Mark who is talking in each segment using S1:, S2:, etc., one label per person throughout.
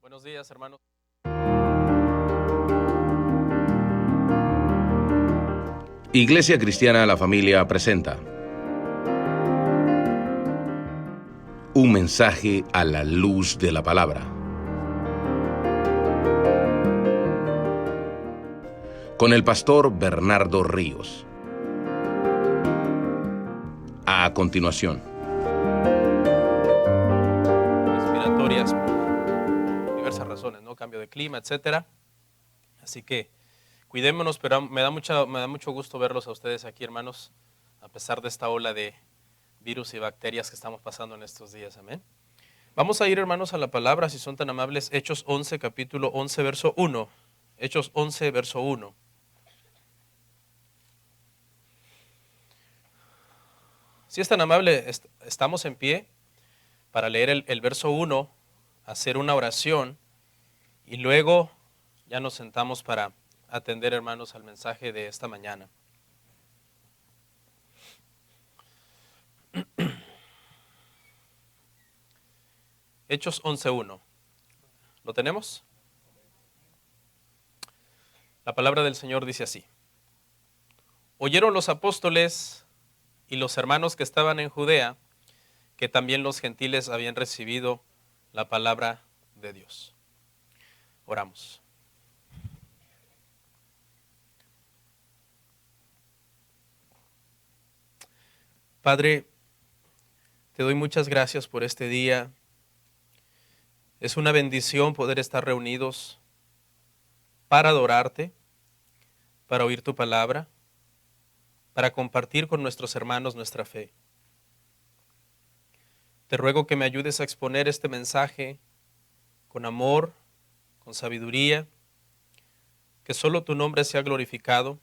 S1: Buenos días, hermanos.
S2: Iglesia Cristiana La Familia presenta un mensaje a la luz de la palabra. Con el pastor Bernardo Ríos. A continuación.
S1: Respiratorias por diversas razones, ¿no? Cambio de clima, etcétera. Así que cuidémonos, pero me da mucho gusto verlos a ustedes aquí, hermanos, a pesar de esta ola de virus y bacterias que estamos pasando en estos días. Amén. Vamos a ir, hermanos, a la palabra, si son tan amables, Hechos 11, capítulo 11, verso 1. Hechos 11, verso 1. Si es tan amable, estamos en pie para leer el verso 1, hacer una oración y luego ya nos sentamos para atender, hermanos, al mensaje de esta mañana. Hechos 11:1. ¿Lo tenemos? La palabra del Señor dice así: Oyeron los apóstoles y los hermanos que estaban en Judea que también los gentiles habían recibido la palabra de Dios. Oramos. Padre, te doy muchas gracias por este día. Es una bendición poder estar reunidos para adorarte, para oír tu palabra, para compartir con nuestros hermanos nuestra fe. Te ruego que me ayudes a exponer este mensaje con amor, con sabiduría, que solo tu nombre sea glorificado,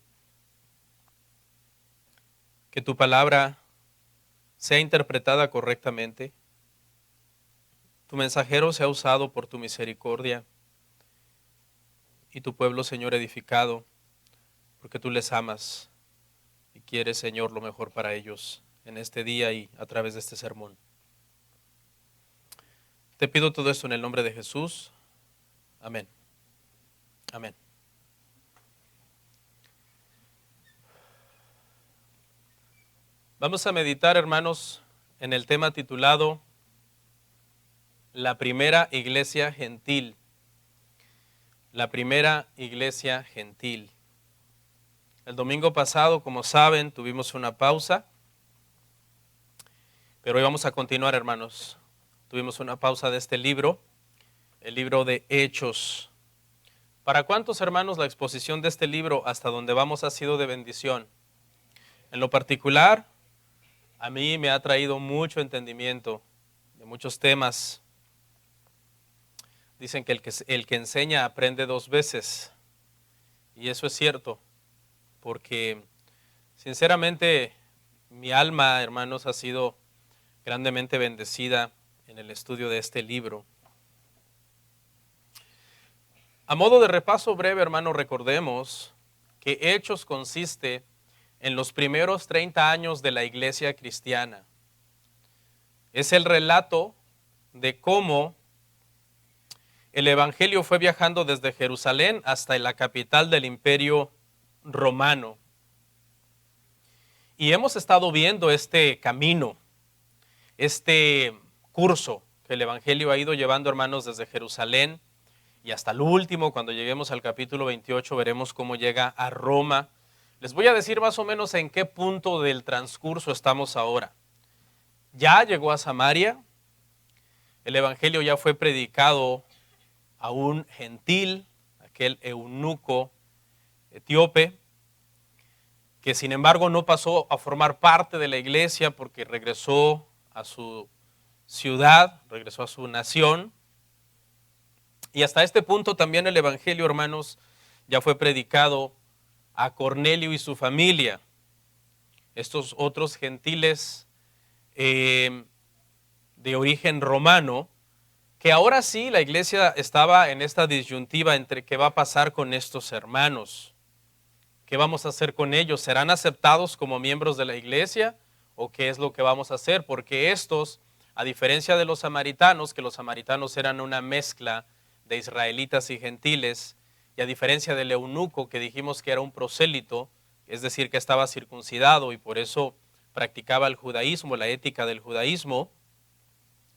S1: que tu palabra sea interpretada correctamente, tu mensajero sea usado por tu misericordia y tu pueblo, Señor, edificado, porque tú les amas y quieres, Señor, lo mejor para ellos en este día y a través de este sermón. Te pido todo esto en el nombre de Jesús. Amén. Amén. Vamos a meditar, hermanos, en el tema titulado La primera iglesia gentil. La primera iglesia gentil. El domingo pasado, como saben, tuvimos una pausa, pero hoy vamos a continuar, hermanos. Tuvimos una pausa de este libro, el libro de Hechos. ¿Para cuántos, hermanos, la exposición de este libro hasta donde vamos ha sido de bendición? En lo particular, a mí me ha traído mucho entendimiento de muchos temas. Dicen que el que enseña aprende dos veces, y eso es cierto, porque sinceramente mi alma, hermanos, ha sido grandemente bendecida en el estudio de este libro. A modo de repaso breve, hermanos, recordemos que Hechos consiste en los primeros 30 años de la iglesia cristiana. Es el relato de cómo el evangelio fue viajando desde Jerusalén hasta la capital del Imperio Romano. Y hemos estado viendo este camino, este curso que el evangelio ha ido llevando, hermanos, desde Jerusalén y hasta el último. Cuando lleguemos al capítulo 28 veremos cómo llega a Roma. Les voy a decir más o menos en qué punto del transcurso estamos ahora. Ya llegó a Samaria, el evangelio ya fue predicado a un gentil, aquel eunuco etíope, que sin embargo no pasó a formar parte de la iglesia porque regresó a su ciudad, regresó a su nación. Y hasta este punto también el evangelio, hermanos, ya fue predicado a Cornelio y su familia. Estos otros gentiles de origen romano, que ahora sí la iglesia estaba en esta disyuntiva entre qué va a pasar con estos hermanos. ¿Qué vamos a hacer con ellos? ¿Serán aceptados como miembros de la iglesia? ¿O qué es lo que vamos a hacer? Porque estos, a diferencia de los samaritanos, que los samaritanos eran una mezcla de israelitas y gentiles, y a diferencia del eunuco que dijimos que era un prosélito, es decir, que estaba circuncidado y por eso practicaba el judaísmo, la ética del judaísmo,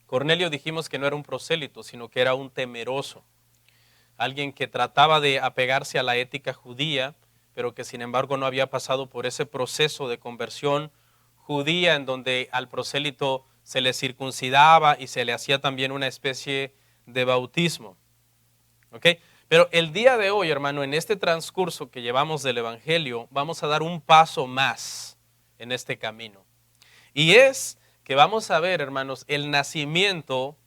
S1: Cornelio dijimos que no era un prosélito, sino que era un temeroso, alguien que trataba de apegarse a la ética judía, pero que sin embargo no había pasado por ese proceso de conversión judía en donde al prosélito se le circuncidaba y se le hacía también una especie de bautismo. ¿Ok? Pero el día de hoy, hermano, en este transcurso que llevamos del Evangelio, vamos a dar un paso más en este camino. Y es que vamos a ver, hermanos, el nacimiento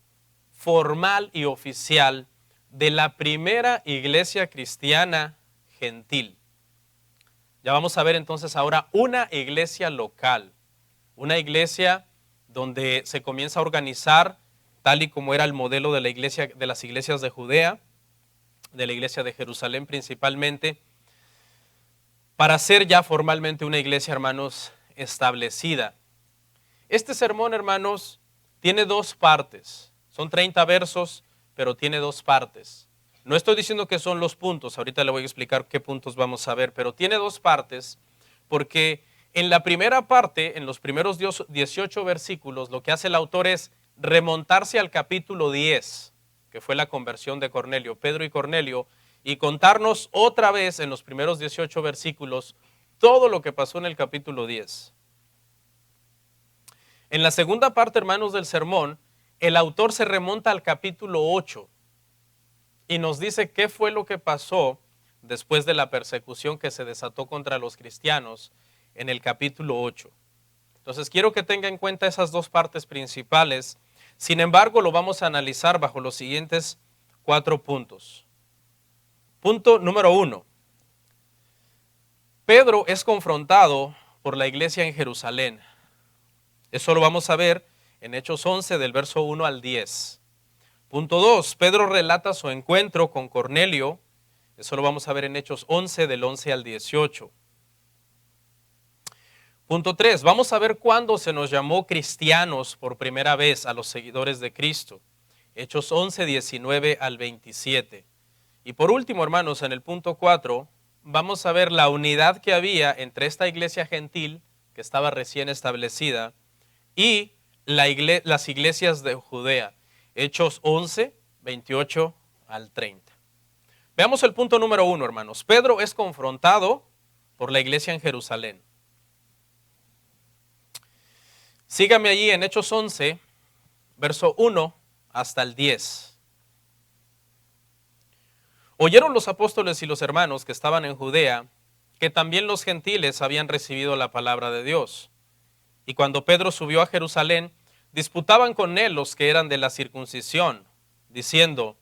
S1: formal y oficial de la primera iglesia cristiana gentil. Ya vamos a ver entonces ahora una iglesia local, una iglesia donde se comienza a organizar tal y como era el modelo de la iglesia, de las iglesias de Judea, de la iglesia de Jerusalén principalmente, para ser ya formalmente una iglesia, hermanos, establecida. Este sermón, hermanos, tiene dos partes. Son 30 versos, pero tiene dos partes. No estoy diciendo que son los puntos, ahorita le voy a explicar qué puntos vamos a ver, pero tiene dos partes porque en la primera parte, en los primeros 18 versículos, lo que hace el autor es remontarse al capítulo 10, que fue la conversión de Cornelio, Pedro y Cornelio, y contarnos otra vez en los primeros 18 versículos todo lo que pasó en el capítulo 10. En la segunda parte, hermanos, del sermón, el autor se remonta al capítulo 8 y nos dice qué fue lo que pasó después de la persecución que se desató contra los cristianos en el capítulo 8. Entonces quiero que tenga en cuenta esas dos partes principales. Sin embargo, lo vamos a analizar bajo los siguientes 4 puntos. Punto número 1. Pedro es confrontado por la iglesia en Jerusalén. Eso lo vamos a ver en Hechos 11 del verso 1 al 10. Punto 2. Pedro relata su encuentro con Cornelio. Eso lo vamos a ver en Hechos 11 del 11 al 18. Punto 3. Vamos a ver cuándo se nos llamó cristianos por primera vez a los seguidores de Cristo. Hechos 11, 19 al 27. Y por último, hermanos, en el punto 4, vamos a ver la unidad que había entre esta iglesia gentil, que estaba recién establecida, y las iglesias de Judea. Hechos 11, 28 al 30. Veamos el punto número 1, hermanos. Pedro es confrontado por la iglesia en Jerusalén. Sígame allí en Hechos 11, verso 1 hasta el 10. Oyeron los apóstoles y los hermanos que estaban en Judea que también los gentiles habían recibido la palabra de Dios. Y cuando Pedro subió a Jerusalén, disputaban con él los que eran de la circuncisión, diciendo: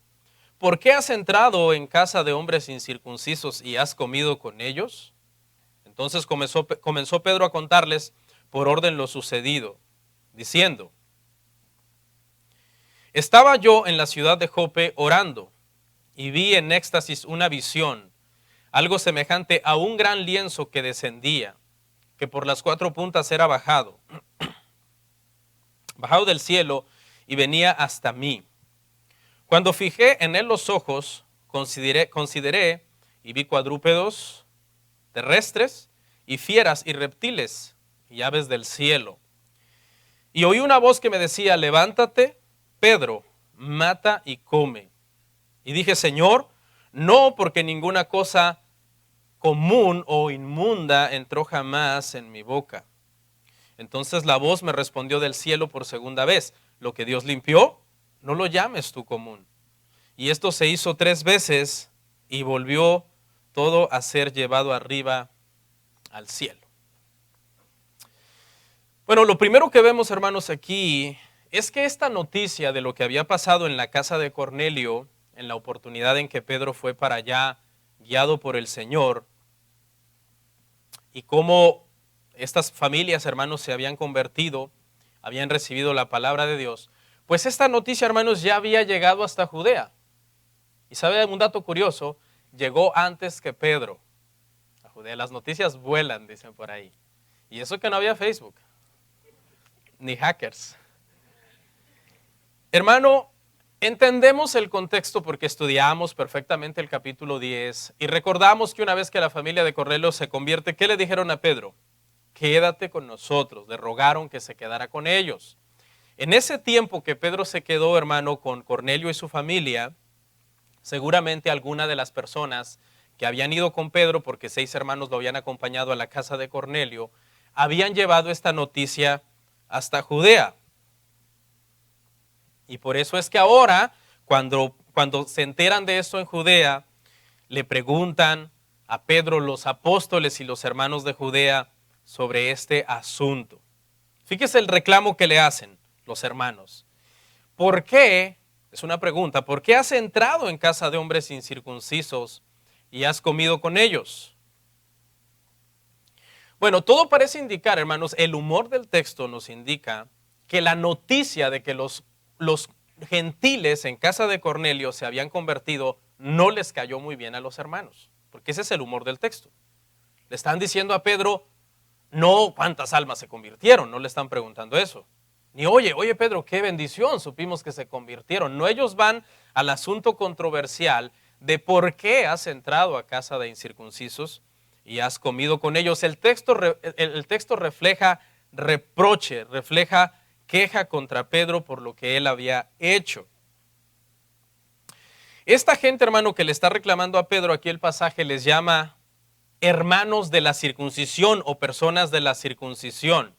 S1: ¿por qué has entrado en casa de hombres incircuncisos y has comido con ellos? Entonces comenzó Pedro a contarles por orden lo sucedido, diciendo: estaba yo en la ciudad de Jope orando, y vi en éxtasis una visión, algo semejante a un gran lienzo que descendía, que por las 4 puntas era bajado del cielo y venía hasta mí. Cuando fijé en él los ojos, consideré y vi cuadrúpedos terrestres y fieras y reptiles y aves del cielo. Y oí una voz que me decía: levántate, Pedro, mata y come. Y dije: Señor, no, porque ninguna cosa común o inmunda entró jamás en mi boca. Entonces la voz me respondió del cielo por segunda vez: lo que Dios limpió, no lo llames tú común. Y esto se hizo 3 veces y volvió todo a ser llevado arriba al cielo. Bueno, lo primero que vemos, hermanos, aquí es que esta noticia de lo que había pasado en la casa de Cornelio, en la oportunidad en que Pedro fue para allá, guiado por el Señor, y cómo estas familias, hermanos, se habían convertido, habían recibido la palabra de Dios, pues esta noticia, hermanos, ya había llegado hasta Judea. Y sabe un dato curioso, llegó antes que Pedro a Judea. Las noticias vuelan, dicen por ahí. Y eso que no había Facebook, ni hackers. Hermano, Entendemos el contexto porque estudiamos perfectamente el capítulo 10 y recordamos que una vez que la familia de Cornelio se convierte, ¿qué le dijeron a Pedro? Quédate con nosotros, le rogaron que se quedara con ellos. En ese tiempo que Pedro se quedó, hermano, con Cornelio y su familia, seguramente alguna de las personas que habían ido con Pedro, porque 6 hermanos lo habían acompañado a la casa de Cornelio, habían llevado esta noticia hasta Judea. Y por eso es que ahora, cuando se enteran de esto en Judea, le preguntan a Pedro los apóstoles y los hermanos de Judea sobre este asunto. Fíjese el reclamo que le hacen los hermanos. ¿Por qué? Es una pregunta. ¿Por qué has entrado en casa de hombres incircuncisos y has comido con ellos? Bueno, todo parece indicar, hermanos, el humor del texto nos indica que la noticia de que los gentiles en casa de Cornelio se habían convertido no les cayó muy bien a los hermanos, porque ese es el humor del texto. Le están diciendo a Pedro, no cuántas almas se convirtieron, no le están preguntando eso. Ni oye Pedro, qué bendición, supimos que se convirtieron. No, ellos van al asunto controversial de por qué has entrado a casa de incircuncisos y has comido con ellos. El texto refleja reproche, refleja queja contra Pedro por lo que él había hecho. Esta gente, hermano, que le está reclamando a Pedro, aquí el pasaje les llama hermanos de la circuncisión o personas de la circuncisión.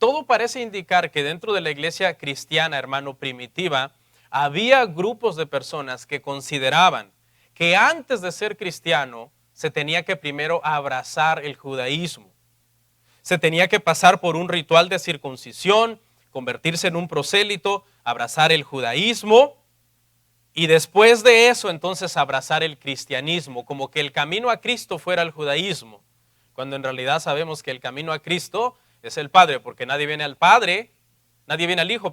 S1: Todo parece indicar que dentro de la iglesia cristiana, hermano, primitiva, había grupos de personas que consideraban que antes de ser cristiano se tenía que primero abrazar el judaísmo. Se tenía que pasar por un ritual de circuncisión, convertirse en un prosélito, abrazar el judaísmo y después de eso entonces abrazar el cristianismo, como que el camino a Cristo fuera el judaísmo, cuando en realidad sabemos que el camino a Cristo es el Padre, porque nadie viene al Hijo,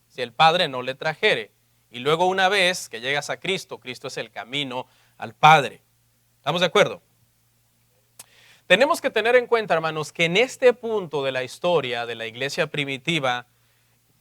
S1: si el Padre no le trajere. Y luego una vez que llegas a Cristo, Cristo es el camino al Padre. ¿Estamos de acuerdo? Tenemos que tener en cuenta, hermanos, que en este punto de la historia de la iglesia primitiva,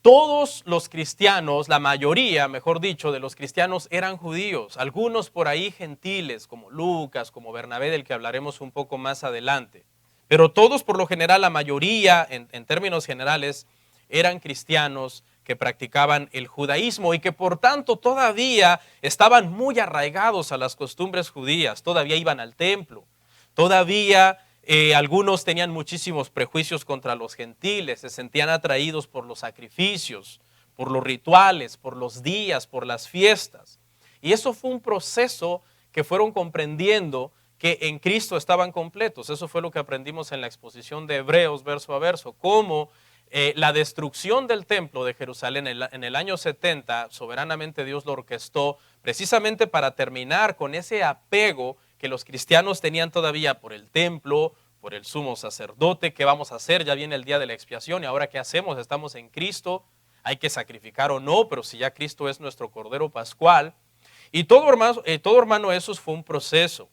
S1: todos los cristianos, la mayoría, mejor dicho, de los cristianos eran judíos. Algunos por ahí gentiles, como Lucas, como Bernabé, del que hablaremos un poco más adelante. Pero todos, por lo general, la mayoría, en términos generales, eran cristianos que practicaban el judaísmo y que por tanto todavía estaban muy arraigados a las costumbres judías, todavía iban al templo, todavía algunos tenían muchísimos prejuicios contra los gentiles, se sentían atraídos por los sacrificios, por los rituales, por los días, por las fiestas. Y eso fue un proceso que fueron comprendiendo que en Cristo estaban completos. Eso fue lo que aprendimos en la exposición de Hebreos verso a verso, cómo la destrucción del templo de Jerusalén en el año 70, soberanamente Dios lo orquestó precisamente para terminar con ese apego que los cristianos tenían todavía por el templo, por el sumo sacerdote. ¿Qué vamos a hacer? Ya viene el día de la expiación y ahora ¿qué hacemos? Estamos en Cristo, hay que sacrificar o no, pero si ya Cristo es nuestro Cordero Pascual. Y todo hermano, eso fue un proceso.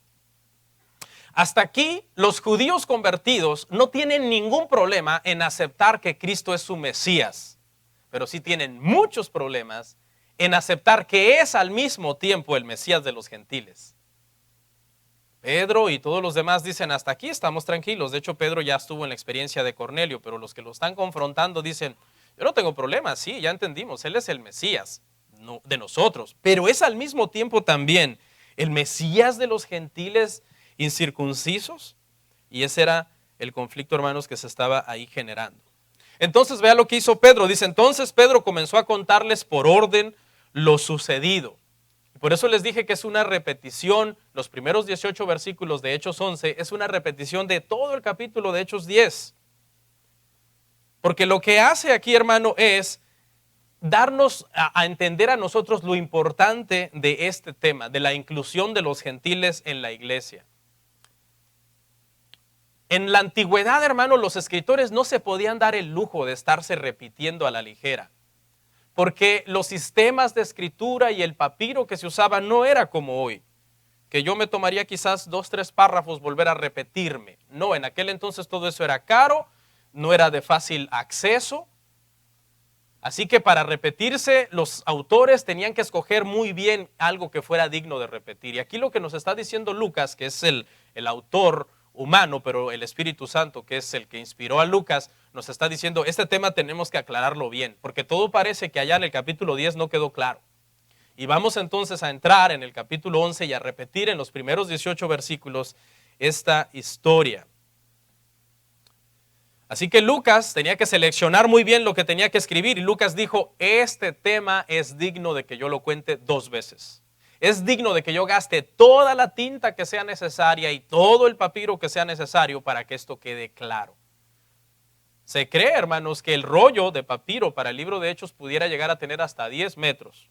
S1: Hasta aquí, los judíos convertidos no tienen ningún problema en aceptar que Cristo es su Mesías, pero sí tienen muchos problemas en aceptar que es al mismo tiempo el Mesías de los gentiles. Pedro y todos los demás dicen, hasta aquí estamos tranquilos. De hecho, Pedro ya estuvo en la experiencia de Cornelio, pero los que lo están confrontando dicen, yo no tengo problema, sí, ya entendimos, él es el Mesías de nosotros, pero es al mismo tiempo también el Mesías de los gentiles incircuncisos. Y ese era el conflicto, hermanos, que se estaba ahí generando. Entonces vea lo que hizo Pedro. Dice, entonces Pedro comenzó a contarles por orden lo sucedido. Por eso les dije que es una repetición, los primeros 18 versículos de Hechos 11, es una repetición de todo el capítulo de Hechos 10. Porque lo que hace aquí, hermano, es darnos a entender a nosotros lo importante de este tema, de la inclusión de los gentiles en la iglesia. En la antigüedad, hermano, los escritores no se podían dar el lujo de estarse repitiendo a la ligera, porque los sistemas de escritura y el papiro que se usaba no era como hoy, que yo me tomaría quizás 2, 3 párrafos volver a repetirme. No, en aquel entonces todo eso era caro, no era de fácil acceso, Así que para repetirse, los autores tenían que escoger muy bien algo que fuera digno de repetir. Y aquí lo que nos está diciendo Lucas, que es el autor humano, pero el Espíritu Santo, que es el que inspiró a Lucas, nos está diciendo, este tema tenemos que aclararlo bien, porque todo parece que allá en el capítulo 10 no quedó claro. Y vamos entonces a entrar en el capítulo 11 y a repetir en los primeros 18 versículos esta historia. Así que Lucas tenía que seleccionar muy bien lo que tenía que escribir y Lucas dijo, este tema es digno de que yo lo cuente 2 veces. Es digno de que yo gaste toda la tinta que sea necesaria y todo el papiro que sea necesario para que esto quede claro. Se cree, hermanos, que el rollo de papiro para el libro de Hechos pudiera llegar a tener hasta 10 metros,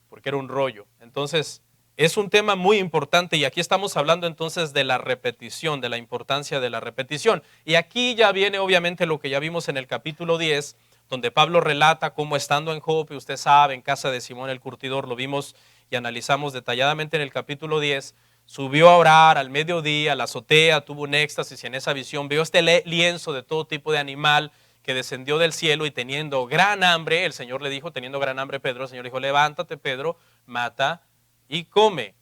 S1: porque era un rollo. Entonces, es un tema muy importante y aquí estamos hablando entonces de la repetición, de la importancia de la repetición. Y aquí ya viene obviamente lo que ya vimos en el capítulo 10, donde Pablo relata cómo estando en Jope, usted sabe, en casa de Simón el Curtidor, lo vimos y analizamos detalladamente en el capítulo 10, subió a orar al mediodía, a la azotea, tuvo un éxtasis y en esa visión vio este lienzo de todo tipo de animal que descendió del cielo y teniendo gran hambre, el Señor le dijo, teniendo gran hambre Pedro, el Señor dijo, levántate Pedro, mata y come.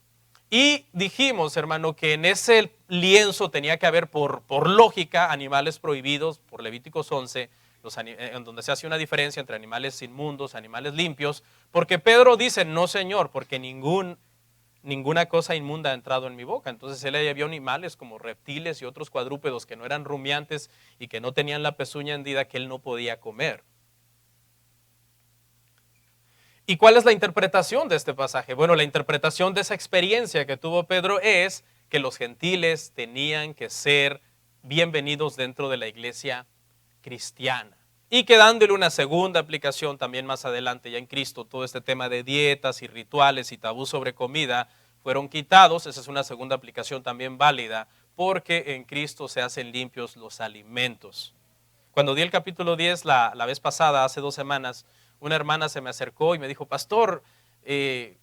S1: Y dijimos, hermano, que en ese lienzo tenía que haber por lógica animales prohibidos, por Levíticos 11, en donde se hace una diferencia entre animales inmundos, animales limpios, porque Pedro dice, no señor, porque ninguna cosa inmunda ha entrado en mi boca. Entonces él ahí vio animales como reptiles y otros cuadrúpedos que no eran rumiantes y que no tenían la pezuña hendida que él no podía comer. ¿Y cuál es la interpretación de este pasaje? Bueno, la interpretación de esa experiencia que tuvo Pedro es que los gentiles tenían que ser bienvenidos dentro de la iglesia cristiana. Y que dándole una segunda aplicación también más adelante ya en Cristo, todo este tema de dietas y rituales y tabú sobre comida fueron quitados. Esa es una segunda aplicación también válida porque en Cristo se hacen limpios los alimentos. Cuando di el capítulo 10 la vez pasada, hace 2 semanas, una hermana se me acercó y me dijo, pastor,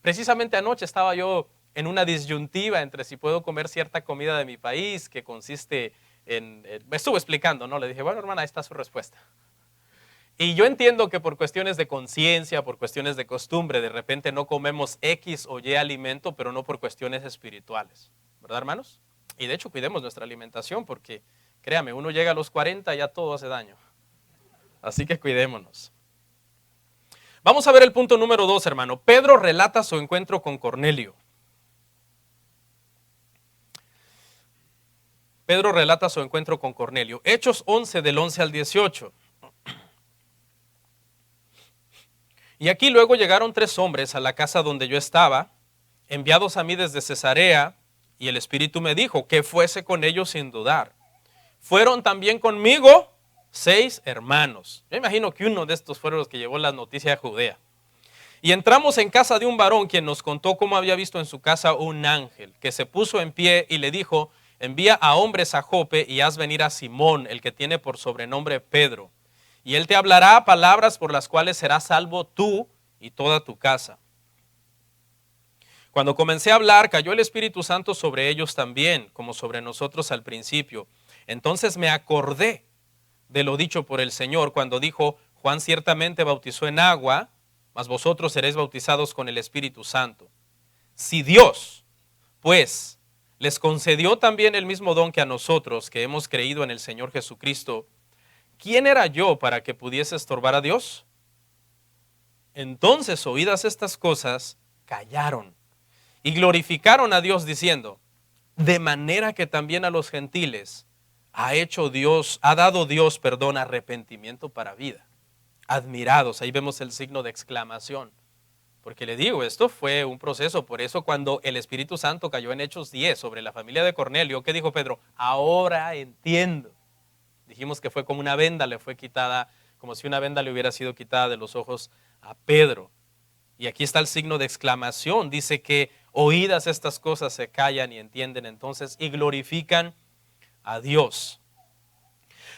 S1: precisamente anoche estaba yo en una disyuntiva entre si puedo comer cierta comida de mi país que consiste me estuvo explicando, ¿no? Le dije, bueno, hermana, ahí está su respuesta. Y yo entiendo que por cuestiones de conciencia, por cuestiones de costumbre, de repente no comemos X o Y alimento, pero no por cuestiones espirituales, ¿verdad, hermanos? Y de hecho cuidemos nuestra alimentación porque, créame, uno llega a los 40 y ya todo hace daño. Así que cuidémonos. Vamos a ver el punto número 2, hermano. Pedro relata su encuentro con Cornelio. Pedro relata su encuentro con Cornelio. Hechos 11 del 11 al 18. Y aquí luego llegaron 3 hombres a la casa donde yo estaba, enviados a mí desde Cesarea, y el Espíritu me dijo que fuese con ellos sin dudar. Fueron también conmigo 6 hermanos. Yo imagino que uno de estos fueron los que llevó la noticia a Judea. Y entramos en casa de un varón quien nos contó cómo había visto en su casa un ángel, que se puso en pie y le dijo, envía a hombres a Jope y haz venir a Simón, el que tiene por sobrenombre Pedro. Y él te hablará palabras por las cuales serás salvo tú y toda tu casa. Cuando comencé a hablar, cayó el Espíritu Santo sobre ellos también, como sobre nosotros al principio. Entonces me acordé de lo dicho por el Señor cuando dijo, Juan ciertamente bautizó en agua, mas vosotros seréis bautizados con el Espíritu Santo. Si Dios, pues, les concedió también el mismo don que a nosotros, que hemos creído en el Señor Jesucristo, ¿quién era yo para que pudiese estorbar a Dios? Entonces, oídas estas cosas, callaron y glorificaron a Dios diciendo, de manera que también a los gentiles ha dado Dios, arrepentimiento para vida. Admirados, ahí vemos el signo de exclamación. Porque le digo, esto fue un proceso, por eso cuando el Espíritu Santo cayó en Hechos 10 sobre la familia de Cornelio, ¿qué dijo Pedro? Ahora entiendo. Dijimos que fue como una venda, le fue quitada, como si una venda le hubiera sido quitada de los ojos a Pedro. Y aquí está el signo de exclamación, dice que oídas estas cosas se callan y entienden entonces y glorifican a Dios.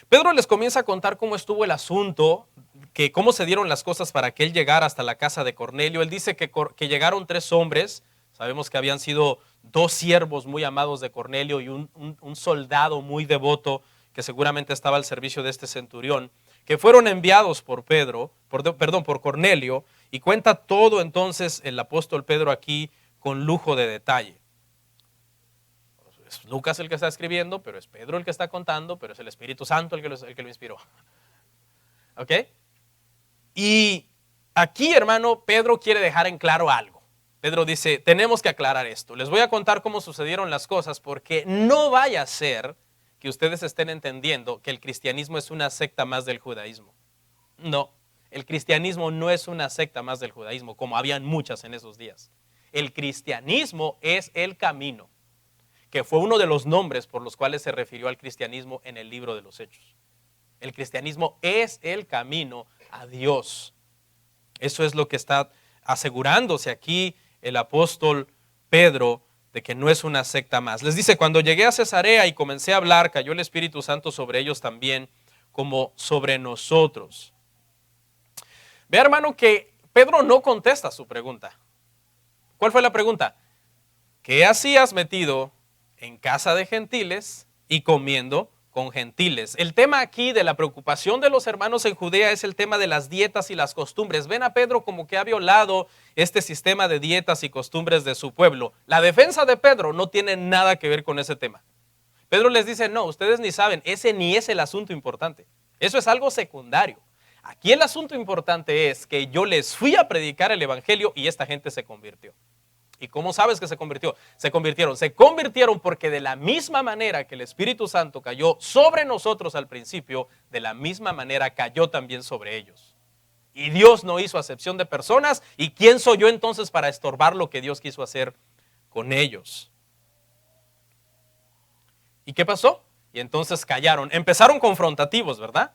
S1: Pedro les comienza a contar cómo estuvo el asunto, que cómo se dieron las cosas para que él llegara hasta la casa de Cornelio. Él dice que llegaron 3 hombres, sabemos que habían sido 2 siervos muy amados de Cornelio y un soldado muy devoto que seguramente estaba al servicio de este centurión, que fueron enviados por por Cornelio, y cuenta todo entonces el apóstol Pedro aquí con lujo de detalle. Es Lucas el que está escribiendo, pero es Pedro el que está contando, pero es el Espíritu Santo el que lo inspiró. ¿Ok? Y aquí, hermano, Pedro quiere dejar en claro algo. Pedro dice, tenemos que aclarar esto. Les voy a contar cómo sucedieron las cosas porque no vaya a ser que ustedes estén entendiendo que el cristianismo es una secta más del judaísmo. No, el cristianismo no es una secta más del judaísmo, como habían muchas en esos días. El cristianismo es el camino, que fue uno de los nombres por los cuales se refirió al cristianismo en el libro de los Hechos. El cristianismo es el camino a Dios. Eso es lo que está asegurándose aquí el apóstol Pedro, de que no es una secta más. Les dice, cuando llegué a Cesarea y comencé a hablar, cayó el Espíritu Santo sobre ellos también, como sobre nosotros. Ve, hermano, que Pedro no contesta su pregunta. ¿Cuál fue la pregunta? ¿Qué hacías metido en casa de gentiles y comiendo con gentiles? El tema aquí de la preocupación de los hermanos en Judea es el tema de las dietas y las costumbres. Ven a Pedro como que ha violado este sistema de dietas y costumbres de su pueblo. La defensa de Pedro no tiene nada que ver con ese tema. Pedro les dice, no, ustedes ni saben, ese ni es el asunto importante. Eso es algo secundario. Aquí el asunto importante es que yo les fui a predicar el evangelio y esta gente se convirtió. ¿Y cómo sabes que se convirtió? Se convirtieron porque de la misma manera que el Espíritu Santo cayó sobre nosotros al principio, de la misma manera cayó también sobre ellos. Y Dios no hizo acepción de personas. ¿Y quién soy yo entonces para estorbar lo que Dios quiso hacer con ellos? ¿Y qué pasó? Y entonces callaron. Empezaron confrontativos, ¿verdad?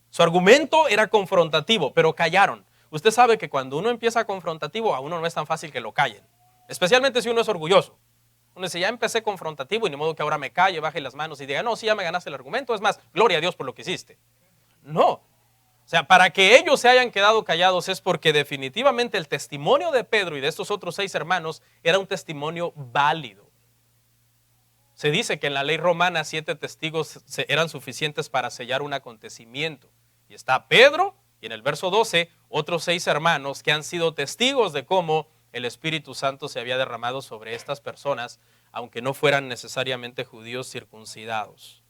S1: Su argumento era confrontativo, pero callaron. Usted sabe que cuando uno empieza confrontativo, a uno no es tan fácil que lo callen. Especialmente si uno es orgulloso. Uno dice, ya empecé confrontativo y ni modo que ahora me calle, baje las manos y diga, no, sí, ya me ganaste el argumento. Es más, gloria a Dios por lo que hiciste. No. O sea, para que ellos se hayan quedado callados es porque definitivamente el testimonio de Pedro y de estos otros 6 hermanos era un testimonio válido. Se dice que en la ley romana 7 testigos eran suficientes para sellar un acontecimiento. Y está Pedro y en el verso 12 otros 6 hermanos que han sido testigos de cómo el Espíritu Santo se había derramado sobre estas personas, aunque no fueran necesariamente judíos circuncidados.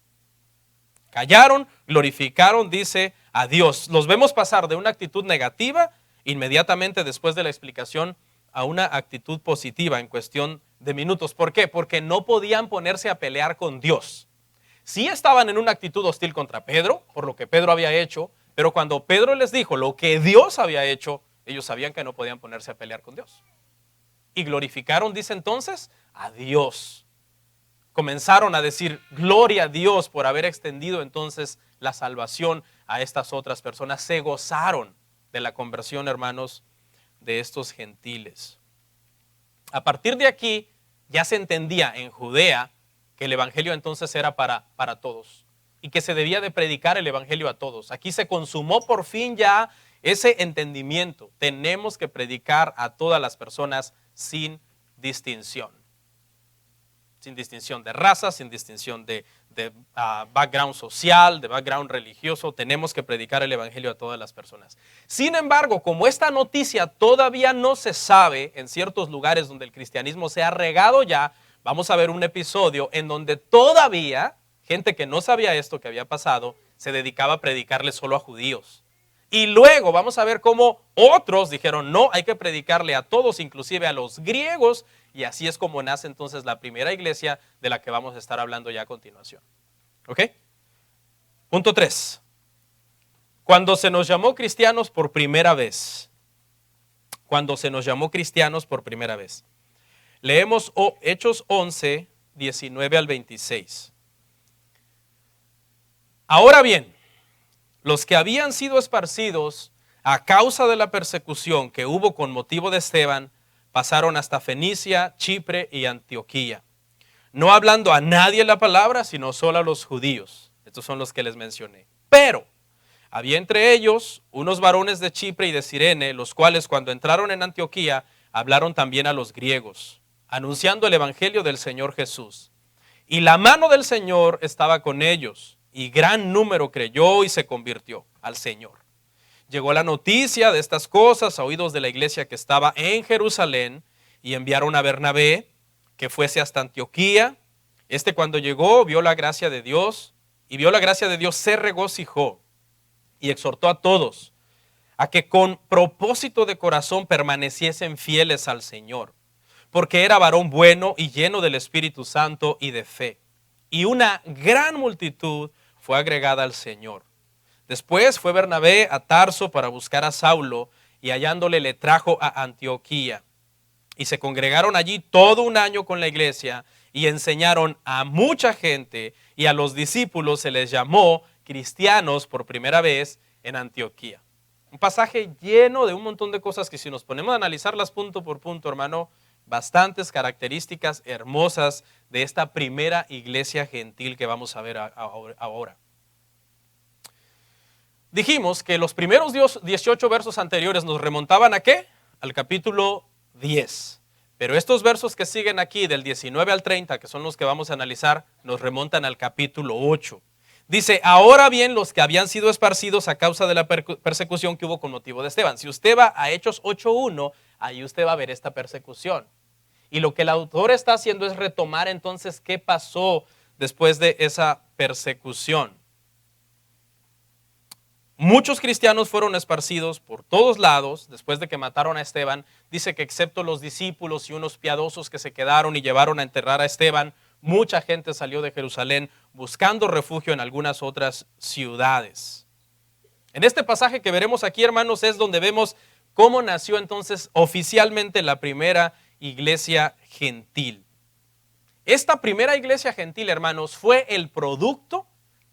S1: Callaron, glorificaron, dice, a Dios. Los vemos pasar de una actitud negativa inmediatamente después de la explicación a una actitud positiva en cuestión de minutos. ¿Por qué? Porque no podían ponerse a pelear con Dios. Sí estaban en una actitud hostil contra Pedro, por lo que Pedro había hecho, pero cuando Pedro les dijo lo que Dios había hecho, ellos sabían que no podían ponerse a pelear con Dios. Y glorificaron, dice entonces, a Dios. Comenzaron a decir, gloria a Dios por haber extendido entonces la salvación a estas otras personas. Se gozaron de la conversión, hermanos, de estos gentiles. A partir de aquí, ya se entendía en Judea que el evangelio entonces era para todos y que se debía de predicar el evangelio a todos. Aquí se consumó por fin ya ese entendimiento. Tenemos que predicar a todas las personas sin distinción. Sin distinción de raza, sin distinción de background social, de background religioso. Tenemos que predicar el evangelio a todas las personas. Sin embargo, como esta noticia todavía no se sabe en ciertos lugares donde el cristianismo se ha regado ya, vamos a ver un episodio en donde todavía gente que no sabía esto que había pasado se dedicaba a predicarle solo a judíos. Y luego vamos a ver cómo otros dijeron, no, hay que predicarle a todos, inclusive a los griegos, y así es como nace entonces la primera iglesia de la que vamos a estar hablando ya a continuación. ¿Ok? Punto 3. Cuando se nos llamó cristianos por primera vez. Cuando se nos llamó cristianos por primera vez. Leemos Hechos 11, 19 al 26. Ahora bien, los que habían sido esparcidos a causa de la persecución que hubo con motivo de Esteban, pasaron hasta Fenicia, Chipre y Antioquía, no hablando a nadie la palabra, sino solo a los judíos. Estos son los que les mencioné. Pero había entre ellos unos varones de Chipre y de Cirene, los cuales cuando entraron en Antioquía, hablaron también a los griegos, anunciando el evangelio del Señor Jesús. Y la mano del Señor estaba con ellos, y gran número creyó y se convirtió al Señor. Llegó la noticia de estas cosas a oídos de la iglesia que estaba en Jerusalén y enviaron a Bernabé que fuese hasta Antioquía. Cuando llegó vio la gracia de Dios y vio la gracia de Dios, se regocijó y exhortó a todos a que con propósito de corazón permaneciesen fieles al Señor, porque era varón bueno y lleno del Espíritu Santo y de fe. Y una gran multitud fue agregada al Señor. Después fue Bernabé a Tarso para buscar a Saulo, y hallándole le trajo a Antioquía. Y se congregaron allí todo un año con la iglesia y enseñaron a mucha gente, y a los discípulos se les llamó cristianos por primera vez en Antioquía. Un pasaje lleno de un montón de cosas que, si nos ponemos a analizarlas punto por punto, hermano, bastantes características hermosas de esta primera iglesia gentil que vamos a ver ahora. Dijimos que los primeros 18 versos anteriores nos remontaban ¿a qué? Al capítulo 10. Pero estos versos que siguen aquí, del 19 al 30, que son los que vamos a analizar, nos remontan al capítulo 8. Dice, ahora bien, los que habían sido esparcidos a causa de la persecución que hubo con motivo de Esteban. Si usted va a Hechos 8:1, ahí usted va a ver esta persecución. Y lo que el autor está haciendo es retomar entonces qué pasó después de esa persecución. Muchos cristianos fueron esparcidos por todos lados después de que mataron a Esteban. Dice que excepto los discípulos y unos piadosos que se quedaron y llevaron a enterrar a Esteban, mucha gente salió de Jerusalén buscando refugio en algunas otras ciudades. En este pasaje que veremos aquí, hermanos, es donde vemos cómo nació entonces oficialmente la primera iglesia gentil. Esta primera iglesia gentil, hermanos, fue el producto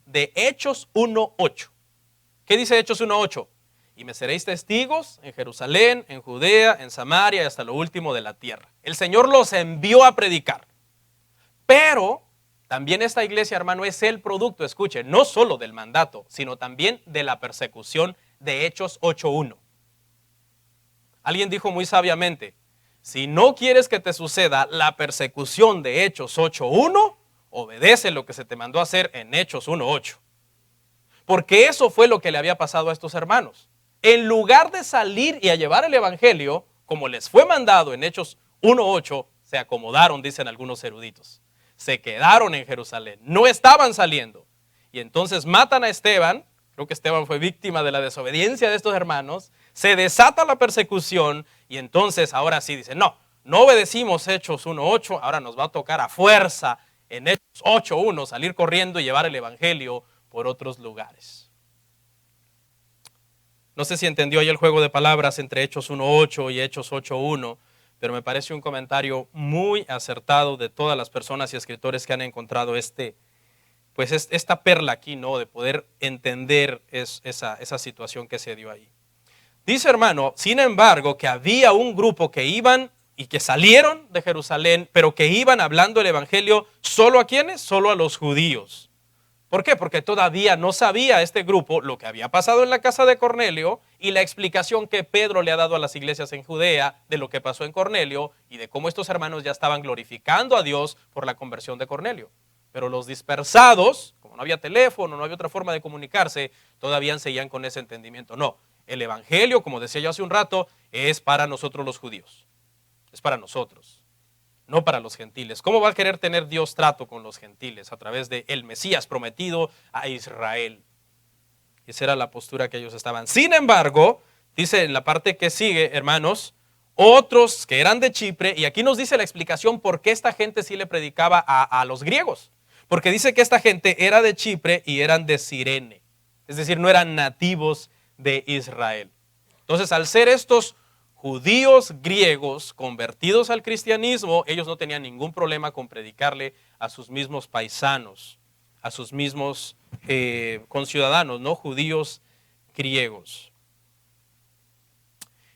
S1: de Hechos 1:8. ¿Qué dice Hechos 1:8? Y me seréis testigos en Jerusalén, en Judea, en Samaria y hasta lo último de la tierra. El Señor los envió a predicar. Pero también esta iglesia, hermano, es el producto, escuche, no solo del mandato, sino también de la persecución de Hechos 8:1. Alguien dijo muy sabiamente, si no quieres que te suceda la persecución de Hechos 8:1, obedece lo que se te mandó a hacer en Hechos 1:8. Porque eso fue lo que le había pasado a estos hermanos. En lugar de salir y a llevar el evangelio, como les fue mandado en Hechos 1:8, se acomodaron, dicen algunos eruditos. Se quedaron en Jerusalén, no estaban saliendo. Y entonces matan a Esteban. Creo que Esteban fue víctima de la desobediencia de estos hermanos. Se desata la persecución y entonces ahora sí dicen, no obedecimos Hechos 1:8, ahora nos va a tocar a fuerza en Hechos 8:1 salir corriendo y llevar el evangelio por otros lugares. No sé si entendió ahí el juego de palabras entre Hechos 1:8 y Hechos 8:1, pero me parece un comentario muy acertado de todas las personas y escritores que han encontrado esta perla aquí, ¿no? De poder entender esa situación que se dio ahí. Dice, hermano, sin embargo, que había un grupo que iban y que salieron de Jerusalén, pero que iban hablando el evangelio solo a ¿quiénes? Solo a los judíos. ¿Por qué? Porque todavía no sabía este grupo lo que había pasado en la casa de Cornelio y la explicación que Pedro le ha dado a las iglesias en Judea de lo que pasó en Cornelio y de cómo estos hermanos ya estaban glorificando a Dios por la conversión de Cornelio. Pero los dispersados, como no había teléfono, no había otra forma de comunicarse, todavía seguían con ese entendimiento. No, el evangelio, como decía yo hace un rato, es para nosotros los judíos. Es para nosotros. No para los gentiles. ¿Cómo va a querer tener Dios trato con los gentiles? A través de el Mesías prometido a Israel. Esa era la postura que ellos estaban. Sin embargo, dice en la parte que sigue, hermanos, otros que eran de Chipre, y aquí nos dice la explicación por qué esta gente sí le predicaba a los griegos. Porque dice que esta gente era de Chipre y eran de Cirene. Es decir, no eran nativos de Israel. Entonces, al ser estos judíos griegos convertidos al cristianismo, ellos no tenían ningún problema con predicarle a sus mismos paisanos, a sus mismos conciudadanos, ¿no? Judíos griegos.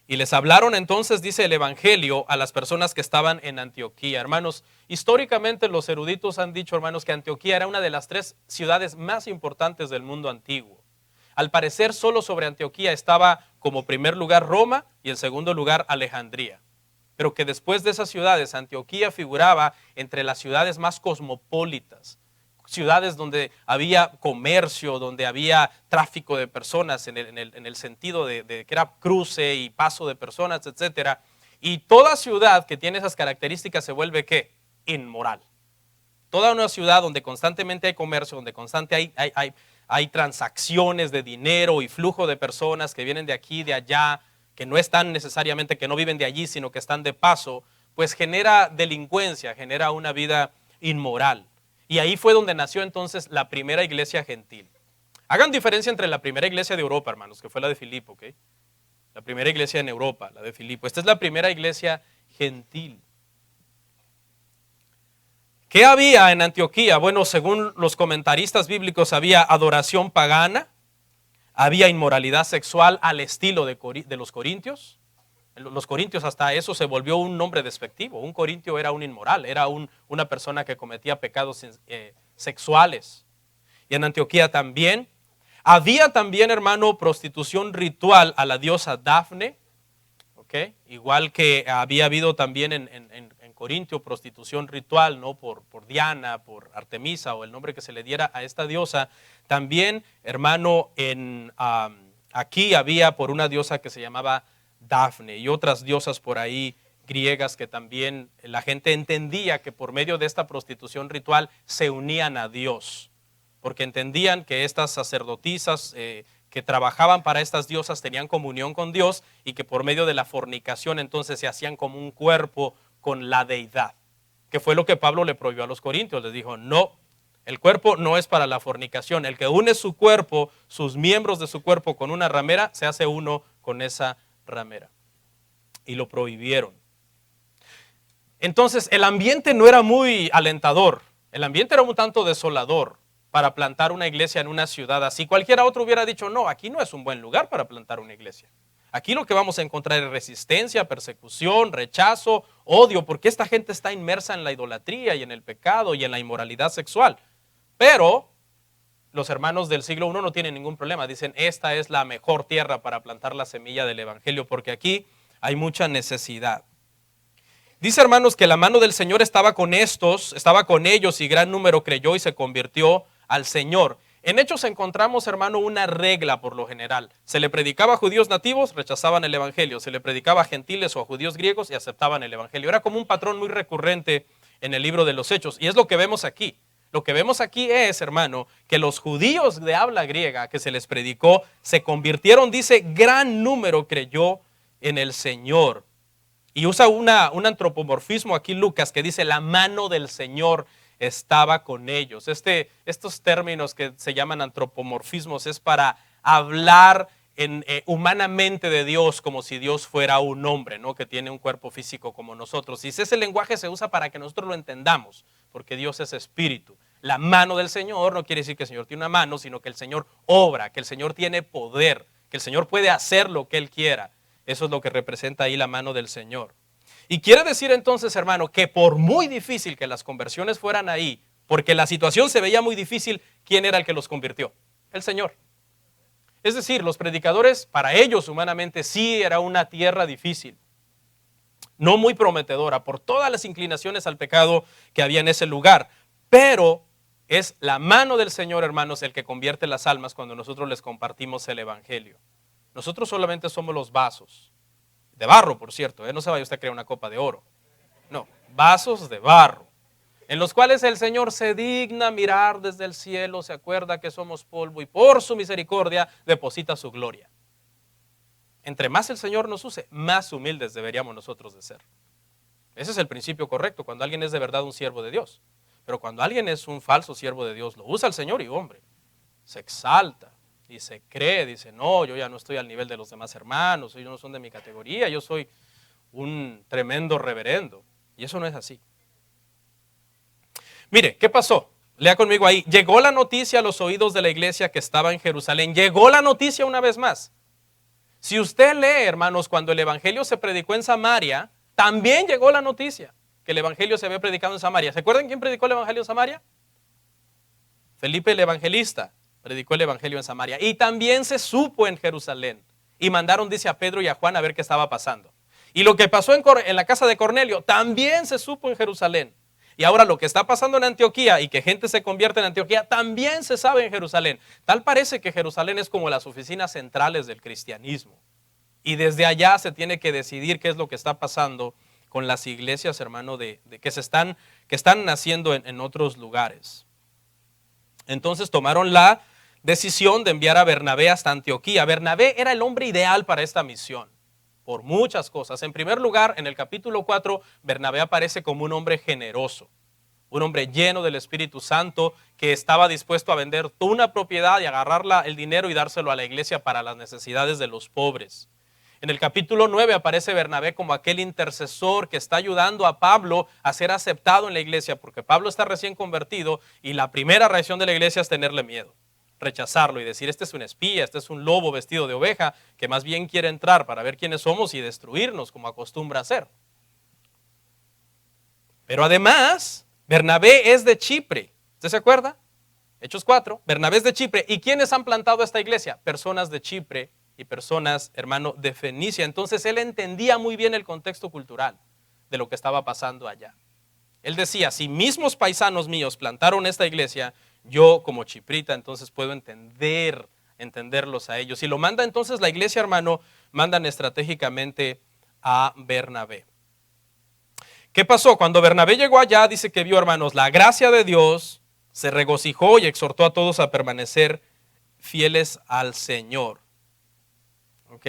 S1: Y les hablaron entonces, dice el evangelio, a las personas que estaban en Antioquía. Hermanos, históricamente los eruditos han dicho, hermanos, que Antioquía era una de las 3 ciudades más importantes del mundo antiguo. Al parecer, solo sobre Antioquía estaba como primer lugar Roma y en segundo lugar Alejandría. Pero que después de esas ciudades, Antioquía figuraba entre las ciudades más cosmopolitas, ciudades donde había comercio, donde había tráfico de personas en el sentido de que era cruce y paso de personas, etcétera. Y toda ciudad que tiene esas características se vuelve ¿qué? Inmoral. Toda una ciudad donde constantemente hay comercio, donde constantemente hay transacciones de dinero y flujo de personas que vienen de aquí, de allá, que no están necesariamente, que no viven de allí, sino que están de paso, pues genera delincuencia, genera una vida inmoral. Y ahí fue donde nació entonces la primera iglesia gentil. Hagan diferencia entre la primera iglesia de Europa, hermanos, que fue la de Filipo, ¿ok? La primera iglesia en Europa, la de Filipo. Esta es la primera iglesia gentil. ¿Qué había en Antioquía? Bueno, según los comentaristas bíblicos, había adoración pagana, había inmoralidad sexual al estilo de los corintios. Los corintios, hasta eso se volvió un nombre despectivo. Un corintio era un inmoral, era una persona que cometía pecados sexuales. Y en Antioquía también. Había también, hermano, prostitución ritual a la diosa Dafne, ¿okay? Igual que había habido también en Corintio prostitución ritual, ¿no? por Diana, por Artemisa o el nombre que se le diera a esta diosa. También, hermano, aquí había por una diosa que se llamaba Dafne y otras diosas por ahí griegas que también la gente entendía que por medio de esta prostitución ritual se unían a Dios, porque entendían que estas sacerdotisas que trabajaban para estas diosas tenían comunión con Dios y que por medio de la fornicación entonces se hacían como un cuerpo con la deidad, que fue lo que Pablo le prohibió a los corintios. Les dijo, no, el cuerpo no es para la fornicación. El que une su cuerpo, sus miembros de su cuerpo con una ramera, se hace uno con esa ramera. Y lo prohibieron. Entonces el ambiente no era muy alentador, el ambiente era un tanto desolador para plantar una iglesia en una ciudad así. Cualquiera otro hubiera dicho, no, aquí no es un buen lugar para plantar una iglesia. Aquí lo que vamos a encontrar es resistencia, persecución, rechazo, odio, porque esta gente está inmersa en la idolatría y en el pecado y en la inmoralidad sexual. Pero los hermanos del siglo I no tienen ningún problema. Dicen, esta es la mejor tierra para plantar la semilla del evangelio, porque aquí hay mucha necesidad. Dice, hermanos, que la mano del Señor estaba con ellos y gran número creyó y se convirtió al Señor. En Hechos encontramos, hermano, una regla por lo general. Se le predicaba a judíos nativos, rechazaban el evangelio. Se le predicaba a gentiles o a judíos griegos y aceptaban el evangelio. Era como un patrón muy recurrente en el libro de los Hechos. Y es lo que vemos aquí. Lo que vemos aquí es, hermano, que los judíos de habla griega que se les predicó se convirtieron, dice, gran número creyó en el Señor. Y usa un antropomorfismo aquí Lucas que dice la mano del Señor estaba con ellos. Estos términos que se llaman antropomorfismos es para hablar humanamente de Dios como si Dios fuera un hombre, ¿no? Que tiene un cuerpo físico como nosotros. Y ese lenguaje se usa para que nosotros lo entendamos, porque Dios es espíritu. La mano del Señor no quiere decir que el Señor tiene una mano, sino que el Señor obra, que el Señor tiene poder, que el Señor puede hacer lo que Él quiera. Eso es lo que representa ahí la mano del Señor. Y quiere decir entonces, hermano, que por muy difícil que las conversiones fueran ahí, porque la situación se veía muy difícil, ¿quién era el que los convirtió? El Señor. Es decir, los predicadores, para ellos humanamente sí era una tierra difícil, no muy prometedora por todas las inclinaciones al pecado que había en ese lugar, pero es la mano del Señor, hermanos, el que convierte las almas cuando nosotros les compartimos el evangelio. Nosotros solamente somos los vasos, de barro, por cierto, no se vaya usted a crear una copa de oro, no, vasos de barro, en los cuales el Señor se digna mirar desde el cielo, se acuerda que somos polvo y por su misericordia deposita su gloria. Entre más el Señor nos use, más humildes deberíamos nosotros de ser. Ese es el principio correcto cuando alguien es de verdad un siervo de Dios. Pero cuando alguien es un falso siervo de Dios, lo usa el Señor y hombre, se exalta y se cree, dice, no, yo ya no estoy al nivel de los demás hermanos, ellos no son de mi categoría, yo soy un tremendo reverendo. Y eso no es así. Mire, ¿qué pasó? Lea conmigo ahí. Llegó la noticia a los oídos de la iglesia que estaba en Jerusalén. Llegó la noticia una vez más. Si usted lee, hermanos, cuando el evangelio se predicó en Samaria, también llegó la noticia que el evangelio se había predicado en Samaria. ¿Se acuerdan quién predicó el evangelio en Samaria? Felipe el evangelista predicó el evangelio en Samaria. Y también se supo en Jerusalén. Y mandaron, dice, a Pedro y a Juan a ver qué estaba pasando. Y lo que pasó en la casa de Cornelio también se supo en Jerusalén. Y ahora lo que está pasando en Antioquía y que gente se convierte en Antioquía también se sabe en Jerusalén. Tal parece que Jerusalén es como las oficinas centrales del cristianismo. Y desde allá se tiene que decidir qué es lo que está pasando con las iglesias, hermano, que están naciendo en otros lugares. Entonces tomaron la decisión de enviar a Bernabé hasta Antioquía. Bernabé era el hombre ideal para esta misión, por muchas cosas. En primer lugar, en el capítulo 4, Bernabé aparece como un hombre generoso, un hombre lleno del Espíritu Santo que estaba dispuesto a vender una propiedad y agarrar el dinero y dárselo a la iglesia para las necesidades de los pobres. En el capítulo 9 aparece Bernabé como aquel intercesor que está ayudando a Pablo a ser aceptado en la iglesia, porque Pablo está recién convertido y la primera reacción de la iglesia es tenerle miedo, rechazarlo y decir, este es un espía, este es un lobo vestido de oveja que más bien quiere entrar para ver quiénes somos y destruirnos como acostumbra hacer. Pero además, Bernabé es de Chipre. ¿Usted se acuerda? Hechos 4, Bernabé es de Chipre. ¿Y quiénes han plantado esta iglesia? Personas de Chipre y personas, hermano, de Fenicia. Entonces él entendía muy bien el contexto cultural de lo que estaba pasando allá. Él decía, si mismos paisanos míos plantaron esta iglesia, yo como chiprita entonces puedo entenderlos a ellos. Y lo manda entonces la iglesia, hermano, mandan estratégicamente a Bernabé. ¿Qué pasó? Cuando Bernabé llegó allá, dice que vio, hermanos, la gracia de Dios, se regocijó y exhortó a todos a permanecer fieles al Señor. ¿Ok?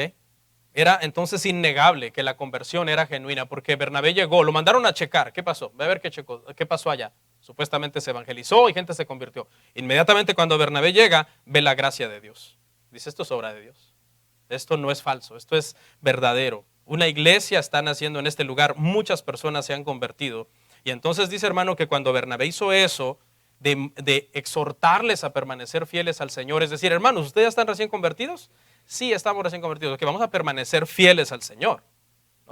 S1: Era entonces innegable que la conversión era genuina, porque Bernabé llegó, lo mandaron a checar. ¿Qué pasó? Ve a ver qué pasó allá. Supuestamente se evangelizó y gente se convirtió. Inmediatamente cuando Bernabé llega, ve la gracia de Dios. Dice, esto es obra de Dios. Esto no es falso, esto es verdadero. Una iglesia está naciendo en este lugar, muchas personas se han convertido. Y entonces dice, hermano, que cuando Bernabé hizo eso, de exhortarles a permanecer fieles al Señor, es decir, hermanos, ¿ustedes ya están recién convertidos? Sí, estamos recién convertidos, que vamos a permanecer fieles al Señor.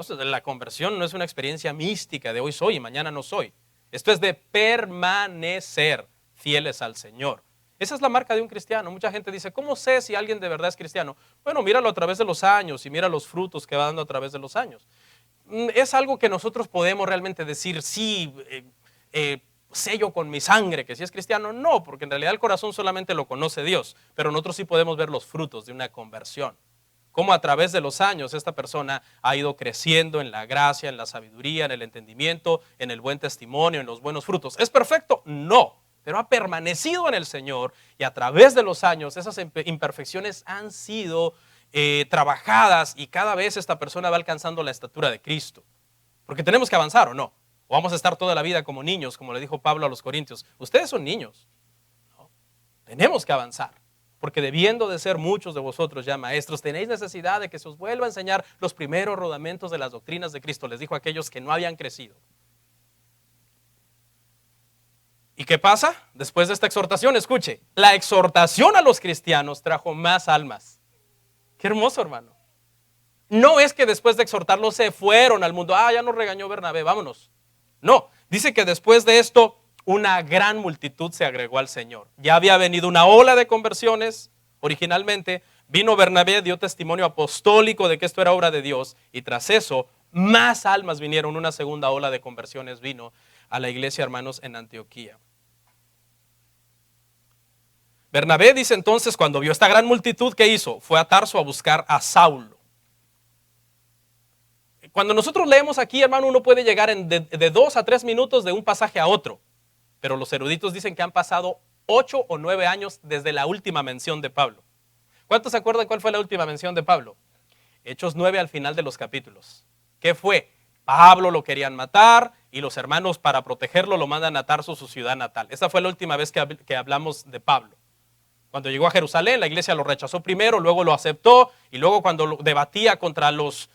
S1: La conversión no es una experiencia mística de hoy soy y mañana no soy. Esto es de permanecer fieles al Señor. Esa es la marca de un cristiano. Mucha gente dice, ¿cómo sé si alguien de verdad es cristiano? Bueno, míralo a través de los años y mira los frutos que va dando a través de los años. Es algo que nosotros podemos realmente decir, sí, sello con mi sangre que si es cristiano. No, porque en realidad el corazón solamente lo conoce Dios, pero nosotros sí podemos ver los frutos de una conversión. Cómo a través de los años esta persona ha ido creciendo en la gracia, en la sabiduría, en el entendimiento, en el buen testimonio, en los buenos frutos. ¿Es perfecto? No, pero ha permanecido en el Señor y a través de los años esas imperfecciones han sido trabajadas y cada vez esta persona va alcanzando la estatura de Cristo. Porque tenemos que avanzar, ¿o no? O vamos a estar toda la vida como niños, como le dijo Pablo a los Corintios. Ustedes son niños. ¿No? Tenemos que avanzar. Porque debiendo de ser muchos de vosotros ya maestros, tenéis necesidad de que se os vuelva a enseñar los primeros rudamentos de las doctrinas de Cristo. Les dijo a aquellos que no habían crecido. ¿Y qué pasa? Después de esta exhortación, escuche, la exhortación a los cristianos trajo más almas. Qué hermoso, hermano. No es que después de exhortarlos se fueron al mundo. Ya nos regañó Bernabé, vámonos. No, dice que después de esto una gran multitud se agregó al Señor. Ya había venido una ola de conversiones originalmente. Vino Bernabé, dio testimonio apostólico de que esto era obra de Dios. Y tras eso, más almas vinieron. Una segunda ola de conversiones vino a la iglesia, hermanos, en Antioquía. Bernabé dice entonces, cuando vio esta gran multitud, ¿qué hizo? Fue a Tarso a buscar a Saulo. Cuando nosotros leemos aquí, hermano, uno puede llegar de 2 a 3 minutos de un pasaje a otro. Pero los eruditos dicen que han pasado 8 o 9 años desde la última mención de Pablo. ¿Cuántos se acuerdan cuál fue la última mención de Pablo? Hechos 9 al final de los capítulos. ¿Qué fue? Pablo lo querían matar y los hermanos para protegerlo lo mandan a Tarso, su ciudad natal. Esa fue la última vez que hablamos de Pablo. Cuando llegó a Jerusalén, la iglesia lo rechazó primero, luego lo aceptó y luego cuando debatía contra los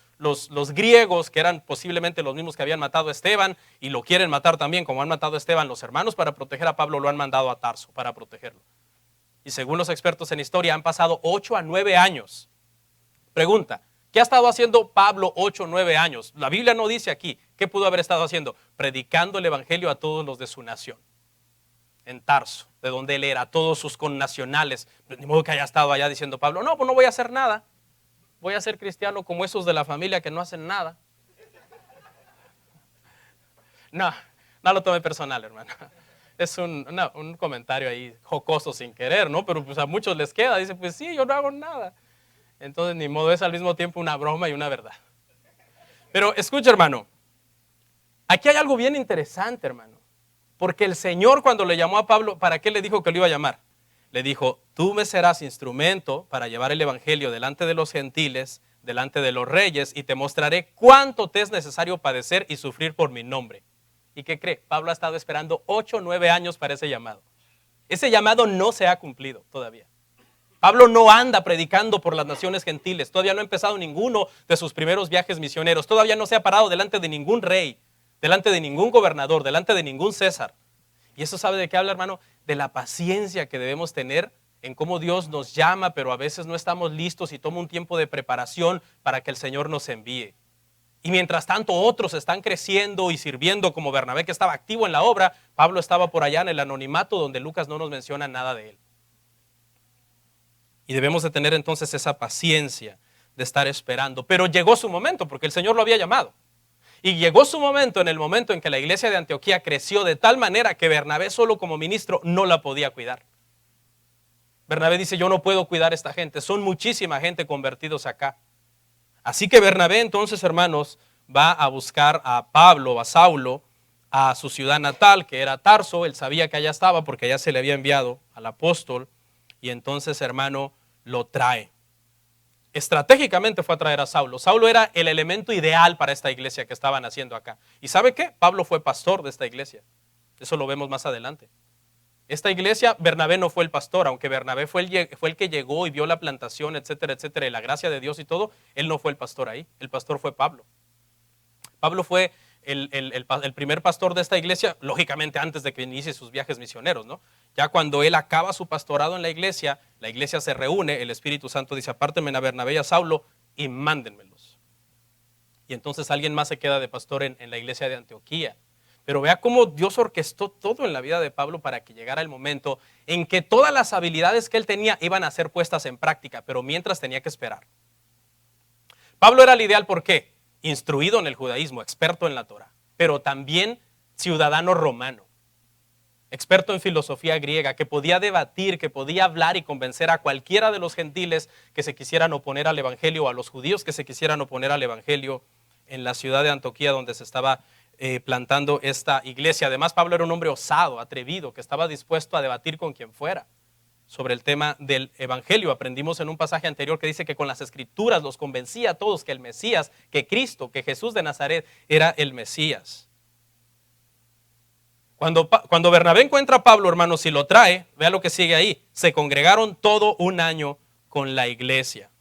S1: griegos, que eran posiblemente los mismos que habían matado a Esteban y lo quieren matar también, como han matado a Esteban, los hermanos para proteger a Pablo lo han mandado a Tarso para protegerlo. Y según los expertos en historia, han pasado 8 a 9 años. Pregunta, ¿qué ha estado haciendo Pablo 8 o 9 años? La Biblia no dice aquí. ¿Qué pudo haber estado haciendo? Predicando el evangelio a todos los de su nación. En Tarso, de donde él era, todos sus connacionales. Ni modo que haya estado allá diciendo Pablo, no, pues no voy a hacer nada. Voy a ser cristiano como esos de la familia que no hacen nada. No, No lo tome personal, hermano. Es un comentario ahí jocoso sin querer, ¿no? Pero pues a muchos les queda. Dice, pues sí, yo no hago nada. Entonces, ni modo, es al mismo tiempo una broma y una verdad. Pero escucha, hermano. Aquí hay algo bien interesante, hermano. Porque el Señor, cuando le llamó a Pablo, ¿para qué le dijo que lo iba a llamar? Le dijo, tú me serás instrumento para llevar el evangelio delante de los gentiles, delante de los reyes, y te mostraré cuánto te es necesario padecer y sufrir por mi nombre. ¿Y qué cree? Pablo ha estado esperando 8 o 9 años para ese llamado. Ese llamado no se ha cumplido todavía. Pablo no anda predicando por las naciones gentiles. Todavía no ha empezado ninguno de sus primeros viajes misioneros. Todavía no se ha parado delante de ningún rey, delante de ningún gobernador, delante de ningún César. ¿Y eso sabe de qué habla, hermano? De la paciencia que debemos tener en cómo Dios nos llama, pero a veces no estamos listos y toma un tiempo de preparación para que el Señor nos envíe. Y mientras tanto otros están creciendo y sirviendo, como Bernabé, que estaba activo en la obra. Pablo estaba por allá en el anonimato, donde Lucas no nos menciona nada de él. Y debemos de tener entonces esa paciencia de estar esperando. Pero llegó su momento, porque el Señor lo había llamado. Y llegó su momento en el momento en que la iglesia de Antioquía creció de tal manera que Bernabé solo como ministro no la podía cuidar. Bernabé dice, yo no puedo cuidar a esta gente, son muchísima gente convertidos acá. Así que Bernabé entonces, hermanos, va a buscar a Pablo, a Saulo, a su ciudad natal, que era Tarso. Él sabía que allá estaba porque allá se le había enviado al apóstol. Y entonces, hermano, lo trae. Estratégicamente fue a traer a Saulo. Saulo era el elemento ideal para esta iglesia que estaban haciendo acá. ¿Y sabe qué? Pablo fue pastor de esta iglesia. Eso lo vemos más adelante. Esta iglesia, Bernabé no fue el pastor, aunque Bernabé fue el que llegó y vio la plantación, etcétera, etcétera, y la gracia de Dios y todo. Él no fue el pastor ahí. El pastor fue Pablo. Pablo fue el primer pastor de esta iglesia, lógicamente antes de que inicie sus viajes misioneros, ¿no? Ya cuando él acaba su pastorado en la iglesia se reúne, el Espíritu Santo dice, apártenme a Bernabé y a Saulo y mándenmelos. Y entonces alguien más se queda de pastor en la iglesia de Antioquía. Pero vea cómo Dios orquestó todo en la vida de Pablo para que llegara el momento en que todas las habilidades que él tenía iban a ser puestas en práctica, pero mientras tenía que esperar. Pablo era el ideal, ¿por qué? Instruido en el judaísmo, experto en la Torah, pero también ciudadano romano, experto en filosofía griega, que podía debatir, que podía hablar y convencer a cualquiera de los gentiles que se quisieran oponer al evangelio, o a los judíos que se quisieran oponer al evangelio en la ciudad de Antioquía, donde se estaba plantando esta iglesia. Además, Pablo era un hombre osado, atrevido, que estaba dispuesto a debatir con quien fuera sobre el tema del evangelio. Aprendimos en un pasaje anterior que dice que con las escrituras los convencía a todos que el Mesías, que Cristo, que Jesús de Nazaret era el Mesías. Cuando Bernabé encuentra a Pablo, hermanos, y lo trae, vea lo que sigue ahí. Se congregaron todo un año con la iglesia.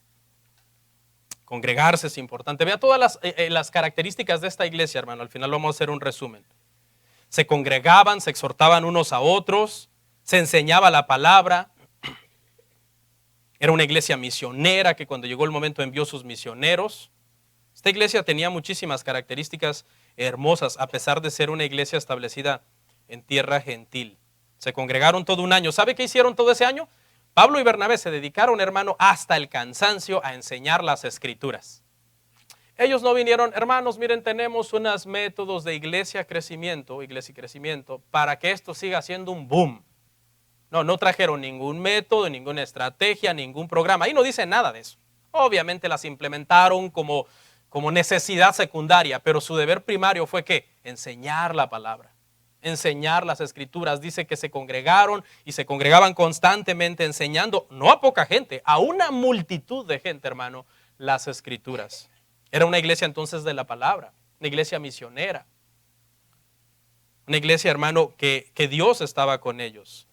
S1: Congregarse es importante. Vea todas las características de esta iglesia, hermano. Al final vamos a hacer un resumen. Se congregaban, se exhortaban unos a otros, se enseñaba la palabra. Era una iglesia misionera que cuando llegó el momento envió sus misioneros. Esta iglesia tenía muchísimas características hermosas, a pesar de ser una iglesia establecida en tierra gentil. Se congregaron todo un año. ¿Sabe qué hicieron todo ese año? Pablo y Bernabé se dedicaron, hermano, hasta el cansancio a enseñar las escrituras. Ellos no vinieron, hermanos, miren, tenemos unos métodos de iglesia y crecimiento, para que esto siga siendo un boom. No trajeron ningún método, ninguna estrategia, ningún programa. Ahí no dice nada de eso. Obviamente las implementaron como necesidad secundaria, pero su deber primario fue ¿qué? Enseñar la palabra, enseñar las escrituras. Dice que se congregaron y se congregaban constantemente enseñando, no a poca gente, a una multitud de gente, hermano, las escrituras. Era una iglesia entonces de la palabra, una iglesia misionera, una iglesia, hermano, que Dios estaba con ellos.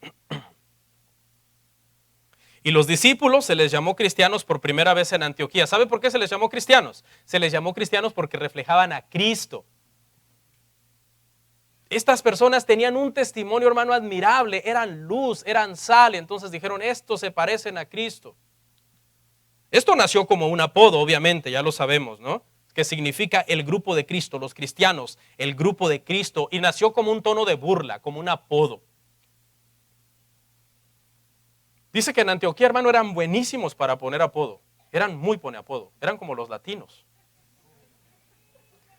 S1: Y los discípulos se les llamó cristianos por primera vez en Antioquía. ¿Sabe por qué se les llamó cristianos? Se les llamó cristianos porque reflejaban a Cristo. Estas personas tenían un testimonio, hermano, admirable. Eran luz, eran sal. Entonces dijeron, estos se parecen a Cristo. Esto nació como un apodo, obviamente, ya lo sabemos, ¿no? Que significa el grupo de Cristo, los cristianos, el grupo de Cristo. Y nació como un tono de burla, como un apodo. Dice que en Antioquía, hermano, eran buenísimos para poner apodo. Eran muy pone apodo. Eran como los latinos.